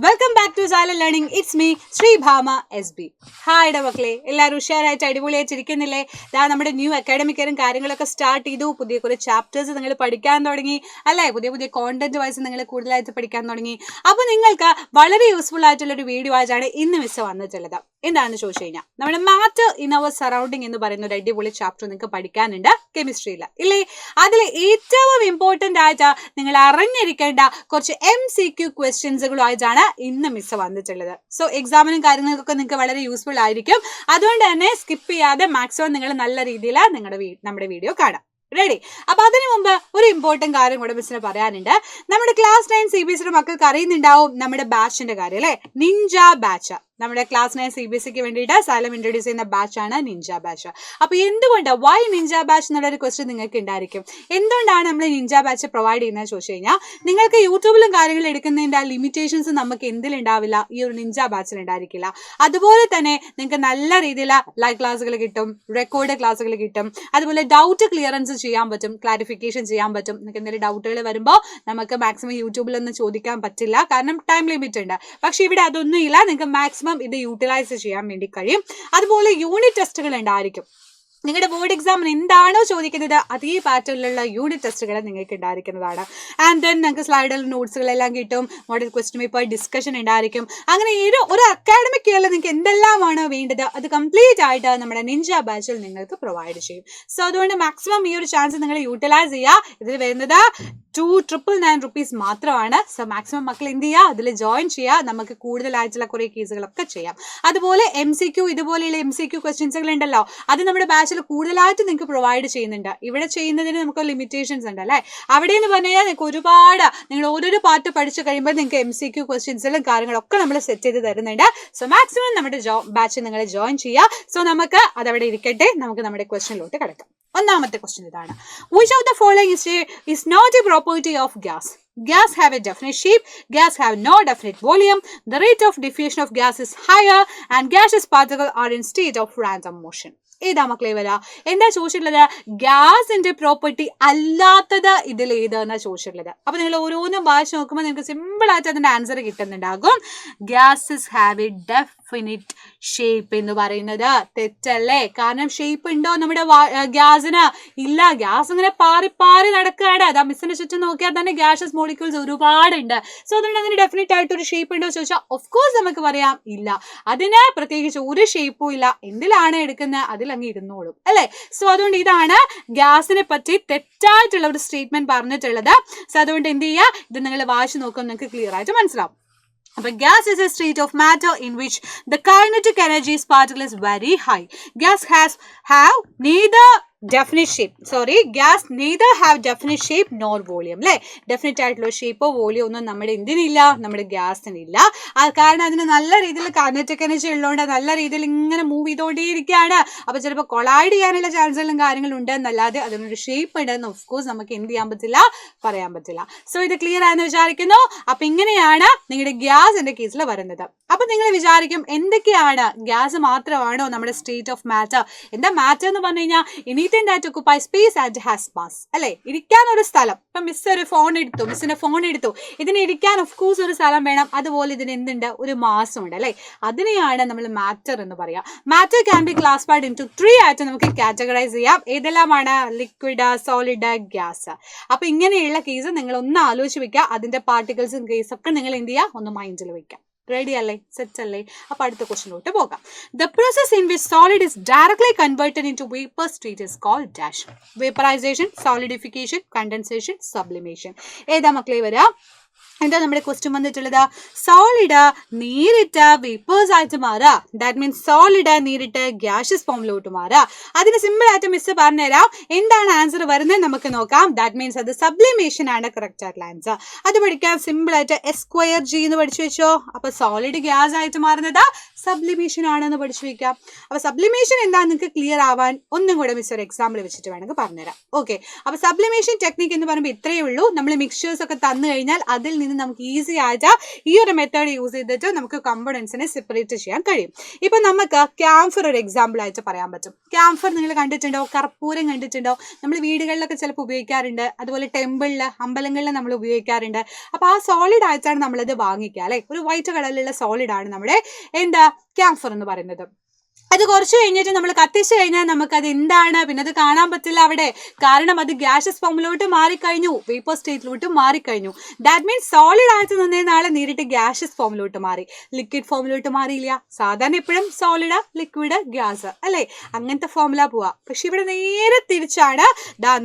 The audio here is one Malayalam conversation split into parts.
Welcome back to silent learning. It's me Sreebhama SB. Hi മക്കളെ, എല്ലാവരും ഉഷാറായിട്ട് അടിപൊളിയായിട്ടിരിക്കുന്നില്ലേ? നമ്മുടെ ന്യൂ അക്കാഡമിക് ഇയറും കാര്യങ്ങളൊക്കെ സ്റ്റാർട്ട് ചെയ്തു. പുതിയ കുറേ ചാപ്റ്റേഴ്സ് നിങ്ങൾ പഠിക്കാൻ തുടങ്ങി അല്ലേ? പുതിയ കോണ്ടന്റ് വൈസ് നിങ്ങൾ കൂടുതലായിട്ട് പഠിക്കാൻ തുടങ്ങി. അപ്പോൾ നിങ്ങൾക്ക് വളരെ യൂസ്ഫുൾ ആയിട്ടുള്ളൊരു വീഡിയോ ആയിട്ടാണ് ഇന്ന് മിസ് വന്നിട്ടുള്ളത്. എന്താണെന്ന് ചോദിച്ചു കഴിഞ്ഞാൽ നമ്മുടെ മാറ്റർ ഇൻ അവർ സറൗണ്ടിങ് എന്ന് പറയുന്ന ഒരു അടിപൊളി ചാപ്റ്റർ നിങ്ങൾക്ക് പഠിക്കാനുണ്ട് കെമിസ്ട്രിയിൽ ഇല്ലേ? അതിൽ ഏറ്റവും ഇമ്പോർട്ടൻ്റ് ആയിട്ട് നിങ്ങൾ അറിഞ്ഞിരിക്കേണ്ട കുറച്ച് MCQ ക്വസ്റ്റ്യൻസുകളുമായിട്ടാണ് ഇന്ന് മിസ് വന്നിട്ടുള്ളത്. സോ എക്സാമിനും കാര്യങ്ങൾക്കൊക്കെ നിങ്ങൾക്ക് വളരെ യൂസ്ഫുൾ ആയിരിക്കും. അതുകൊണ്ട് തന്നെ സ്കിപ്പ് ചെയ്യാതെ മാക്സിമം നിങ്ങൾ നല്ല രീതിയിൽ നമ്മുടെ വീഡിയോ കാണാം. റെഡി? അപ്പൊ അതിനു മുമ്പ് ഒരു ഇമ്പോർട്ടന്റ് കാര്യം കൂടെ മിസ്സിന് പറയാനുണ്ട്. നമ്മുടെ ക്ലാസ് 9 CBSE മക്കൾക്ക് അറിയുന്നുണ്ടാവും നമ്മുടെ ബാച്ചിന്റെ കാര്യം അല്ലെ? Ninja batch. നമ്മുടെ ക്ലാസ് 9 CBSEക്ക് വേണ്ടിയിട്ട് സൈലം ഇൻട്രൊഡ്യൂസ് ചെയ്യുന്ന ബാച്ചാണ് നിഞ്ച ബാച്ച്. അപ്പൊ എന്തുകൊണ്ട് വൈ നിഞ്ച ബാച്ച് എന്നുള്ളൊരു ക്വസ്റ്റ്യൻ നിങ്ങൾക്ക് ഉണ്ടായിരിക്കും. എന്തുകൊണ്ടാണ് നമ്മൾ നിഞ്ച ബാച്ച് പ്രൊവൈഡ് ചെയ്യുന്നത് ചോദിച്ചു കഴിഞ്ഞാൽ, നിങ്ങൾക്ക് യൂട്യൂബിലും കാര്യങ്ങളും എടുക്കുന്നതിന്റെ ആ ലിമിറ്റേഷൻസ് നമുക്ക് എന്തിലുണ്ടാവില്ല, ഈ ഒരു നിഞ്ച ബാച്ചിൽ ഉണ്ടായിരിക്കില്ല. അതുപോലെ തന്നെ നിങ്ങൾക്ക് നല്ല രീതിയിൽ ലൈവ് ക്ലാസ്സുകൾ കിട്ടും, റെക്കോർഡ് ക്ലാസ്സുകൾ കിട്ടും, അതുപോലെ ഡൗട്ട് ക്ലിയറൻസ് ചെയ്യാൻ പറ്റും, ക്ലാരിഫിക്കേഷൻ ചെയ്യാൻ പറ്റും. നിങ്ങൾക്ക് എന്തെങ്കിലും ഡൗട്ടുകൾ വരുമ്പോൾ നമുക്ക് മാക്സിമം യൂട്യൂബിലൊന്നും ചോദിക്കാൻ പറ്റില്ല, കാരണം ടൈം ലിമിറ്റ് ഉണ്ട്. പക്ഷെ ഇവിടെ അതൊന്നും ഇല്ല, നിങ്ങൾക്ക് മാക്സിമം ഇത് യൂട്ടിലൈസ് ചെയ്യാൻ വേണ്ടി കഴിയും. അതുപോലെ യൂണിറ്റ് ടെസ്റ്റുകൾ ഉണ്ടായിരിക്കും. നിങ്ങളുടെ ബോർഡ് എക്സാമിന് എന്താണോ ചോദിക്കുന്നത് അതേ പാറ്റേണിലുള്ള യൂണിറ്റ് ടെസ്റ്റുകൾ നിങ്ങൾക്ക് ഉണ്ടായിരിക്കുന്നതാണ്. ആൻഡ് ദെൻ നിങ്ങൾക്ക് സ്ലൈഡിൽ നോട്ട്സുകളെല്ലാം കിട്ടും, മോഡൽ ക്വസ്റ്റ്യൻ പേപ്പർ ഡിസ്കഷൻ ഉണ്ടായിരിക്കും. അങ്ങനെ ഒരു അക്കാഡമിക് ഇയറിൽ നിങ്ങൾക്ക് എന്തെല്ലാമാണോ വേണ്ടത് അത് കംപ്ലീറ്റ് ആയിട്ട് നമ്മുടെ നിഞ്ച ബാച്ചിൽ നിങ്ങൾക്ക് പ്രൊവൈഡ് ചെയ്യും. സോ അതുകൊണ്ട് മാക്സിമം ഈ ഒരു ചാൻസ് നിങ്ങൾ യൂട്ടിലൈസ് ചെയ്യുക. ഇതിൽ വരുന്നത് 2,999 rupees മാത്രമാണ്. സോ മാക്സിമം മക്കൾ എന്ത് ചെയ്യുക, അതിൽ ജോയിൻ ചെയ്യുക. നമുക്ക് കൂടുതലായിട്ടുള്ള കുറേ കേസുകളൊക്കെ ചെയ്യാം. അതുപോലെ MCQ, ഇതുപോലെയുള്ള MCQ ക്വസ്റ്റ്യൻസുകൾ ഉണ്ടല്ലോ, അത് നമ്മുടെ ബാച്ചിൽ കൂടുതലായിട്ട് നിങ്ങൾക്ക് പ്രൊവൈഡ് ചെയ്യുന്നുണ്ട്. ഇവിടെ ചെയ്യുന്നതിന് നമുക്ക് ലിമിറ്റേഷൻസ് ഉണ്ട് അല്ലേ? അവിടെ എന്ന് പറഞ്ഞു കഴിഞ്ഞാൽ നിങ്ങൾക്ക് ഒരുപാട്, നിങ്ങൾ ഓരോരോ പാർട്ട് പഠിച്ചു കഴിയുമ്പോൾ നിങ്ങൾക്ക് MCQ ക്വസ്റ്റ്യൻസിലും കാര്യങ്ങളൊക്കെ നമ്മൾ സെറ്റ് ചെയ്ത് തരുന്നുണ്ട്. സോ മാക്സിമം നമ്മുടെ ബാച്ചിൽ നിങ്ങൾ ജോയിൻ ചെയ്യുക. സോ നമുക്ക് അതവിടെ ഇരിക്കട്ടെ, നമുക്ക് നമ്മുടെ ക്വസ്റ്റ്യനിലോട്ട് കിടക്കാം. ഒന്നാമത്തെ ക്വസ്റ്റ്യൻ ഇതാണ്. Which of the following is not a property of gas? Gas have a definite shape, gas have no definite volume, the rate of diffusion of gas is higher, and gaseous particles are in state of random motion. ഏതാ മക്കളെ വരാ? എന്താ ചോദിച്ചിട്ടുള്ളത്? ഗ്യാസിന്റെ പ്രോപ്പർട്ടി അല്ലാത്തത് ഇതിൽ ഏതാന്നാ ചോദിച്ചിട്ടുള്ളത്. അപ്പൊ നിങ്ങൾ ഓരോന്നും വായിച്ച് നോക്കുമ്പോൾ നിങ്ങൾക്ക് സിമ്പിൾ ആയിട്ട് അതിന്റെ ആൻസർ കിട്ടുന്നുണ്ടാകും. Gases have a definite shape എന്ന് പറയുന്നത് തെറ്റല്ലേ? കാരണം ഷേപ്പ് ഉണ്ടോ നമ്മുടെ ഗ്യാസിന്? ഇല്ല. ഗ്യാസ് ഇങ്ങനെ പാറി പാറി നടക്കുകയാണ്. അതാ മിസ്സിന്റെ ചുറ്റും നോക്കിയാൽ തന്നെ ഗ്യാസസ് മോളിക്യൂൾസ് ഒരുപാടുണ്ട്. സോ അതുകൊണ്ട് അതിന് ഡെഫിനറ്റ് ആയിട്ട് ഒരു ഷേപ്പ് ഉണ്ടോ ചോദിച്ചാൽ ഓഫ് കോഴ്സ് നമുക്ക് പറയാം ഇല്ല. അതിന് പ്രത്യേകിച്ച് ഒരു ഷേപ്പും ഇല്ല. എന്തിലാണ് എടുക്കുന്നത് അതിൽ അങ്ങ് ഇരുന്നോളും അല്ലെ? സോ അതുകൊണ്ട് ഇതാണ് ഗ്യാസിനെ പറ്റി തെറ്റായിട്ടുള്ള ഒരു സ്റ്റേറ്റ്മെന്റ് പറഞ്ഞിട്ടുള്ളത്. സോ അതുകൊണ്ട് എന്ത് ചെയ്യുക, ഇത് നിങ്ങൾ വായിച്ചു നോക്കുമ്പോൾ നിങ്ങൾക്ക് ക്ലിയർ ആയിട്ട് മനസ്സിലാവും. But gas is a state of matter in which the kinetic energy is particle is very high. Gas have neither definite shape. Gas neither have definite shape nor volume. അല്ലേ? ഡെഫിനറ്റ് ആയിട്ടുള്ള ഷേപ്പോ വോളിയോ ഒന്നും നമ്മുടെ എന്തിനില്ല, നമ്മുടെ ഗ്യാസിനില്ല. കാരണം അതിന് നല്ല രീതിയിൽ കൈനറ്റിക് എനർജി ഉള്ളതുകൊണ്ട് നല്ല രീതിയിൽ ഇങ്ങനെ മൂവ് ചെയ്തുകൊണ്ടേയിരിക്കുകയാണ്. അപ്പോൾ ചിലപ്പോൾ കൊളൈഡ് ചെയ്യാനുള്ള ചാൻസുകളും കാര്യങ്ങളും ഉണ്ട് എന്നല്ലാതെ അതിനൊരു ഷേപ്പ് ഉണ്ടെന്ന് ഓഫ് കോഴ്സ് നമുക്ക് എന്ത് ചെയ്യാൻ പറ്റില്ല, പറയാൻ പറ്റില്ല. സോ ഇത് ക്ലിയർ ആയെന്ന് വിചാരിക്കുന്നു. അപ്പൊ ഇങ്ങനെയാണ് നിങ്ങളുടെ ഗ്യാസിന്റെ കേസിൽ വരുന്നത്. അപ്പൊ നിങ്ങൾ വിചാരിക്കും എന്തൊക്കെയാണ്, ഗ്യാസ് മാത്രമാണോ നമ്മുടെ സ്റ്റേറ്റ് ഓഫ് മാറ്റർ? എന്താ മാറ്റർ എന്ന് പറഞ്ഞു കഴിഞ്ഞാൽ anything that occupies space and has mass അല്ലെ? ഇരിക്കാൻ ഒരു സ്ഥലം. ഇപ്പൊ മിസ്സിന്റെ ഫോൺ എടുത്തു, ഇതിന് ഇരിക്കാൻ ഓഫ് കോഴ്സ് ഒരു സ്ഥലം വേണം. അതുപോലെ ഇതിന് എന്തുണ്ട്, ഒരു മാസം ഉണ്ട് അല്ലെ? അതിനെയാണ് നമ്മൾ മാറ്റർ എന്ന് പറയാം. Matter can be classified into 3 ആയിട്ട് നമുക്ക് കാറ്റഗറൈസ് ചെയ്യാം. ഏതെല്ലാമാണ്? Liquid, solid, gas. അപ്പൊ ഇങ്ങനെയുള്ള കേസ് നിങ്ങൾ ഒന്ന് ആലോചിച്ച് വെക്കുക. അതിന്റെ പാർട്ടിക്കിൾസും കേസൊക്കെ നിങ്ങൾ എന്ത് ചെയ്യുക, ഒന്ന് മൈൻഡിൽ വെക്കാം. റെഡി അല്ലേ? സെറ്റ് അല്ലേ? അപ്പൊ അടുത്ത ക്വസ്റ്റ്യനിലോട്ട് പോകാം. The process in which solid is directly converted into vapor state is called dash. Vaporization, solidification, condensation, sublimation. ഏതാ മക്കളെ വരാ? എന്താ നമ്മുടെ ക്വസ്റ്റ്യൻ വന്നിട്ടുള്ളത്? സോളിഡ് നേരിട്ട് വേപ്പേഴ്സ് ആയിട്ട് മാറുക. ദാറ്റ് മീൻസ് സോളിഡ് നേരിട്ട് ഗ്യാഷ്യസ് ഫോമിലോട്ട് മാറുക. അതിന് സിമ്പിൾ ആയിട്ട് മിസ് പറഞ്ഞുതരാം. എന്താണ് ആൻസർ വരുന്നത് നമുക്ക് നോക്കാം. ദാറ്റ് മീൻസ് അത് സബ്ലിമേഷൻ ആണ് കറക്റ്റ് ആയിട്ടുള്ള ആൻസർ. അത് പഠിക്കാൻ സിമ്പിൾ ആയിട്ട് S²G എന്ന് പഠിച്ചു വെച്ചോ. അപ്പൊ സോളിഡ് ഗ്യാസ് ആയിട്ട് മാറുന്നത് സബ്ലിമേഷൻ ആണെന്ന് പഠിച്ചു വെക്കാം. അപ്പൊ സബ്ലിമേഷൻ എന്താ നിങ്ങൾക്ക് ക്ലിയർ ആവാൻ ഒന്നും കൂടെ മിസ് ഒരു എക്സാമ്പിൾ വെച്ചിട്ട് വേണമെങ്കിൽ പറഞ്ഞുതരാം. ഓക്കെ, അപ്പൊ സബ്ലിമേഷൻ ടെക്നിക്ക് എന്ന് പറയുമ്പോൾ ഇത്രയേ ഉള്ളൂ. നമ്മൾ മിക്സ്ചേഴ്സ് ഒക്കെ തന്നു കഴിഞ്ഞാൽ അതിൽ നിന്ന് നമുക്ക് ഈസി ആയിട്ട് ഈ ഒരു മെത്തേഡ് യൂസ് ചെയ്തിട്ട് നമുക്ക് കമ്പോണൻസിനെ സെപ്പറേറ്റ് ചെയ്യാൻ കഴിയും. ഇപ്പൊ നമുക്ക് ക്യാംഫർ ഒരു എക്സാമ്പിൾ ആയിട്ട് പറയാൻ പറ്റും. ക്യാംഫർ നിങ്ങൾ കണ്ടിട്ടുണ്ടോ? കർപ്പൂരം കണ്ടിട്ടുണ്ടോ? നമ്മൾ വീടുകളിലൊക്കെ ചിലപ്പോൾ ഉപയോഗിക്കാറുണ്ട്, അതുപോലെ ടെമ്പിളിൽ അമ്പലങ്ങളിൽ നമ്മൾ ഉപയോഗിക്കാറുണ്ട്. അപ്പൊ ആ സോളിഡ് ആയിട്ടാണ് നമ്മളത് വാങ്ങിക്കുക അല്ലെ. ഒരു വൈറ്റ് കളറിലുള്ള സോളിഡ് ആണ് നമ്മുടെ എന്താ ക്യാംഫർ എന്ന് പറയുന്നത്. അത് കുറച്ച് കഴിഞ്ഞിട്ട് നമ്മൾ കത്തിച്ചു കഴിഞ്ഞാൽ നമുക്കത് എന്താണ്, പിന്നെ അത് കാണാൻ പറ്റില്ല അവിടെ, കാരണം അത് ഗ്യാസസ് ഫോമിലോട്ട് മാറിക്കഴിഞ്ഞു, വേപ്പർ സ്റ്റേറ്റിലോട്ട് മാറിക്കഴിഞ്ഞു. ദാറ്റ് മീൻസ് സോളിഡ് ആയിട്ട് നിന്നേ നാളെ നേരിട്ട് ഗ്യാസസ് ഫോമിലോട്ട് മാറി, ലിക്വിഡ് ഫോമിലോട്ട് മാറിയില്ല. സാധാരണ എപ്പോഴും സോളിഡ് ലിക്വിഡ് ഗ്യാസ് അല്ലേ, അങ്ങനത്തെ ഫോമിലാ പോവാ. പക്ഷെ ഇവിടെ നേരെ തിരിച്ചാണ്,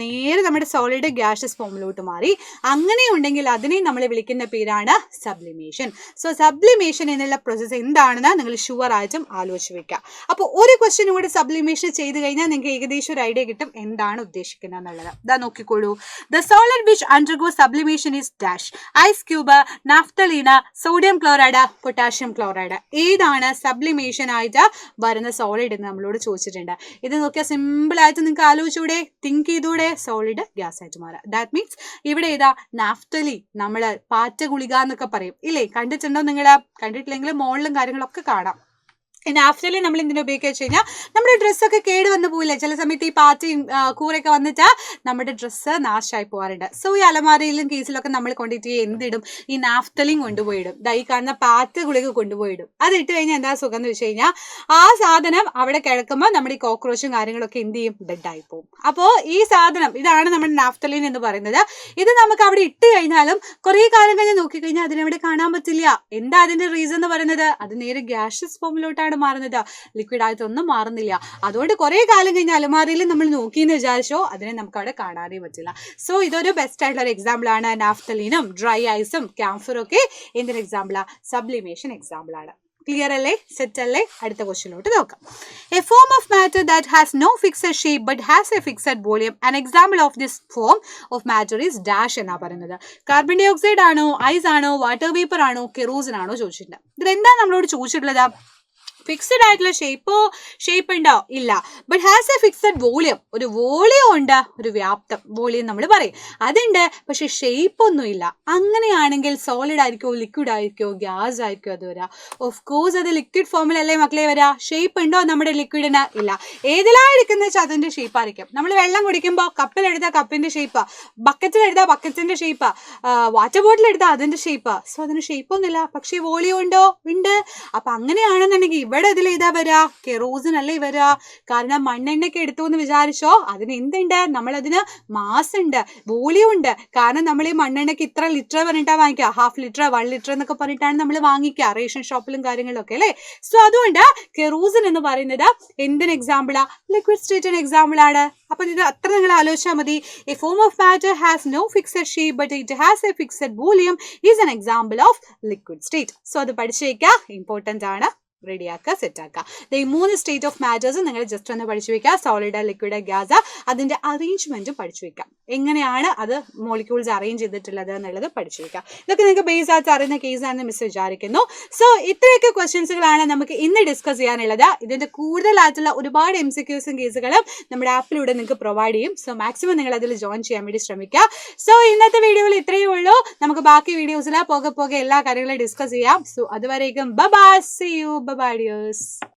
നേരെ നമ്മുടെ സോളിഡ് ഗ്യാസസ് ഫോമിലോട്ട് മാറി. അങ്ങനെയുണ്ടെങ്കിൽ അതിനെ നമ്മൾ വിളിക്കുന്ന പേരാണ് സബ്ലിമേഷൻ. സോ സബ്ലിമേഷൻ എന്നുള്ള പ്രോസസ്സ് എന്താണെന്ന് നിങ്ങൾ ഷുവർ ആയിട്ടും ആലോചിച്ച് വെക്കുക. അപ്പോൾ ഒരു ക്വസ്റ്റ്യൻ കൂടി സബ്ലിമേഷൻ ചെയ്ത് കഴിഞ്ഞാൽ നിങ്ങൾക്ക് ഏകദേശം ഒരു ഐഡിയ കിട്ടും എന്താണ് ഉദ്ദേശിക്കുന്നത് എന്നുള്ളത്. ഇതാ നോക്കിക്കോളൂ. The solid which undergo sublimation is dash ice cube, naphthalene, sodium chloride, potassium chloride. ഏതാണ് സബ്ലിമേഷൻ ആയിട്ട് വരുന്ന സോളിഡ് എന്ന് നമ്മളോട് ചോദിച്ചിട്ടുണ്ട്. ഇത് നോക്കിയാൽ സിമ്പിൾ ആയിട്ട് നിങ്ങൾക്ക് ആലോചിച്ചൂടെ, തിങ്ക് ചെയ്തൂടെ, സോളിഡ് ഗ്യാസ് ആയിട്ട് മാറാം. ദാറ്റ് മീൻസ് ഇവിടെ ഏതാ നാഫ്തലി, നമ്മൾ പാറ്റ ഗുളിക എന്നൊക്കെ പറയും ഇല്ലേ, കണ്ടിട്ടുണ്ടോ നിങ്ങൾ? കണ്ടിട്ടില്ലെങ്കിൽ മോളിലും കാര്യങ്ങളൊക്കെ കാണാം. നാഫ്തലി നമ്മൾ എന്തിനാ ഉപയോഗിക്കുക വെച്ച് കഴിഞ്ഞാൽ നമ്മുടെ ഡ്രസ്സൊക്കെ കേട് വന്നു പോയില്ലേ, ചില സമയത്ത് ഈ പാറ്റയും കൂരൊക്കെ വന്നിട്ട് നമ്മുടെ ഡ്രസ്സ് നാശമായി പോകാറുണ്ട്. സോ ഈ അലമാരയിലും കേസിലൊക്കെ നമ്മൾ കൊണ്ടിട്ട് എന്തിടും, ഈ നാഫ്തലിയും കൊണ്ടുപോയിടും. ഈ കാണുന്ന പാറ്റ ഗുളിക കൊണ്ടുപോയിടും. അത് ഇട്ട് കഴിഞ്ഞാൽ എന്താ സുഖം എന്ന് വെച്ച് കഴിഞ്ഞാൽ ആ സാധനം അവിടെ കിടക്കുമ്പോൾ നമ്മുടെ ഈ കോക്രോച്ചും കാര്യങ്ങളൊക്കെ എന്ത് ചെയ്യും, ഡെഡായി പോകും. അപ്പോൾ ഈ സാധനം ഇതാണ് നമ്മുടെ നാഫ്തലിൻ എന്ന് പറയുന്നത്. ഇത് നമുക്ക് അവിടെ ഇട്ട് കഴിഞ്ഞാലും കുറേ കാലം കഴിഞ്ഞ് നോക്കിക്കഴിഞ്ഞാൽ അതിനവിടെ കാണാൻ പറ്റില്ല. എന്താ അതിന്റെ റീസൺ എന്ന് പറയുന്നത്, അത് നേരെ ഗ്യാസസ് ഫോമിലോട്ടാണ് മാറുന്നത്, ലിക്വിഡ് ആയിട്ടൊന്നും മാറുന്നില്ല. അതുകൊണ്ട് കുറെ കാലം കഴിഞ്ഞ അലമാരയിൽ നമ്മൾ നോക്കിയെന്ന് വിചാരിച്ചോ അതിനെ നമുക്ക് അവിടെ കാണാനേ പറ്റില്ല. സോ ഇതൊരു ബെസ്റ്റ് ആയിട്ടുള്ള ഒരു എക്സാമ്പിൾ ആണ്. നാഫ്തലീനും ഡ്രൈ ഐസും ക്യാംഫറും ഒക്കെ എന്തൊരു എക്സാമ്പിളാ, സബ്ലിമേഷൻ എക്സാമ്പിൾ ആണ്. ക്ലിയർ അല്ലേ, സെറ്റ് അല്ലേ? അടുത്ത ക്വസ്റ്റ്യനിലോട്ട് നോക്കാം. A form of matter that has no fixed shape but has a fixed volume. An example of this form of matter is dash എന്നാ പറയുന്നത്. കാർബൺ ഡൈ ഓക്സൈഡ് ആണോ, ഐസ് ആണോ, വാട്ടർ വേപ്പർ ആണോ, കെറോസിൻ ആണോ ചോദിച്ചിട്ടുണ്ട്. ഇതെന്താ നമ്മളോട് ചോദിച്ചിട്ടുള്ളത്? ഫിക്സഡ് ആയിട്ടുള്ള ഷേപ്പ് ഉണ്ടോ? ഇല്ല. But has a fixed volume, ഒരു വോളിയം ഉണ്ട്, ഒരു വ്യാപ്തം, വോളിയം നമ്മൾ പറയും, അതുണ്ട്. പക്ഷെ ഷേപ്പ് ഒന്നും ഇല്ല. അങ്ങനെയാണെങ്കിൽ സോളിഡ് ആയിരിക്കോ, ലിക്വിഡ് ആയിരിക്കോ, ഗ്യാസ് ആയിരിക്കോ അത് വരാ? ഓഫ് കോഴ്സ് അത് ലിക്വിഡ് ഫോമിലല്ലേ മക്കളെ വരാ. ഷേപ്പ് ഉണ്ടോ നമ്മുടെ ലിക്വിഡിന്? ഇല്ല. ഏതിലാ എടുക്കുന്ന വെച്ചാൽ അതിന്റെ ഷേപ്പ് ആയിരിക്കും. നമ്മൾ വെള്ളം കുടിക്കുമ്പോൾ കപ്പിലെടുത്താൽ കപ്പിന്റെ ഷേപ്പ്, ബക്കറ്റിലെടുത്താൽ ബക്കറ്റിന്റെ ഷേപ്പ്, വാട്ടർ ബോട്ടിൽ എടുത്താൽ അതിന്റെ ഷേപ്പ്. സോ അതിന് ഷേപ്പ് ഒന്നുമില്ല. പക്ഷെ വോളിയം ഉണ്ടോ? ഉണ്ട്. അപ്പൊ അങ്ങനെയാണെന്നുണ്ടെങ്കിൽ ഇവിടെ ഇതിൽ ഇതാ വരാ, കെറോസിൻ അല്ലേ വരാ. കാരണം മണ്ണെണ്ണയ്ക്ക് എടുത്തു എന്ന് വിചാരിച്ചോ അതിന് എന്തുണ്ട്, നമ്മളതിന് മാസ് ഉണ്ട്, വോളിയം ഉണ്ട്. കാരണം നമ്മൾ ഈ മണ്ണെണ്ണയ്ക്ക് ഇത്ര ലിറ്റർ പറഞ്ഞിട്ടാണ് വാങ്ങിക്കുക, 1/2 ലിറ്റർ 1 ലിറ്റർ എന്നൊക്കെ പറഞ്ഞിട്ടാണ് നമ്മൾ വാങ്ങിക്കുക റേഷൻ ഷോപ്പിലും കാര്യങ്ങളിലൊക്കെ അല്ലേ. സോ അതുകൊണ്ട് കെറോസിൻ എന്ന് പറയുന്നത് എന്തിന് എക്സാമ്പിളാ? ലിക്വിഡ് സ്റ്റേറ്റിന് എക്സാമ്പിൾ ആണ്. അപ്പൊ ഇത് അത്ര നിങ്ങൾ ആലോചിച്ചാൽ മതി. A form of matter has no fixed shape but it has a fixed volume is an example of liquid state. So അത് പഠിച്ചേക്കുക, ഇമ്പോർട്ടന്റ് ആണ്. റെഡിയാക്കുക, സെറ്റാക്കുക. ഈ 3 സ്റ്റേറ്റ് ഓഫ് മാറ്റേഴ്സ് നിങ്ങൾ ജസ്റ്റ് ഒന്ന് പഠിച്ചു വെക്കുക. സോളിഡ്, ലിക്വിഡ്, ഗ്യാസ്, അതിന്റെ അറേഞ്ച്മെന്റും പഠിച്ചു വെക്കാം. എങ്ങനെയാണ് അത് മോളിക്യൂൾസ് അറേഞ്ച് ചെയ്തിട്ടുള്ളത് എന്നുള്ളത് പഠിച്ചു വെക്കാം. ഇതൊക്കെ നിങ്ങൾക്ക് ബേസ് ആയിട്ട് അറിയുന്ന കേസാണെന്ന് മിസ് വിചാരിക്കുന്നു. സോ ഇത്രയൊക്കെ ക്വസ്റ്റ്യൻസുകളാണ് നമുക്ക് ഇന്ന് ഡിസ്കസ് ചെയ്യാനുള്ളത്. ഇതിന്റെ കൂടുതലായിട്ടുള്ള ഒരുപാട് MCQസും കേസുകളും നമ്മുടെ ആപ്പിലൂടെ നിങ്ങൾക്ക് പ്രൊവൈഡ് ചെയ്യും. സോ മാക്സിമം നിങ്ങൾ അതിൽ ജോയിൻ ചെയ്യാൻ വേണ്ടി ശ്രമിക്കുക. സോ ഇന്നത്തെ വീഡിയോയിൽ ഇത്രയേ ഉള്ളൂ. നമുക്ക് ബാക്കി വീഡിയോസിൽ പോകെ എല്ലാ കാര്യങ്ങളും ഡിസ്കസ് ചെയ്യാം. സോ അതുവരേക്കും bye bye, see you, bye bye dears.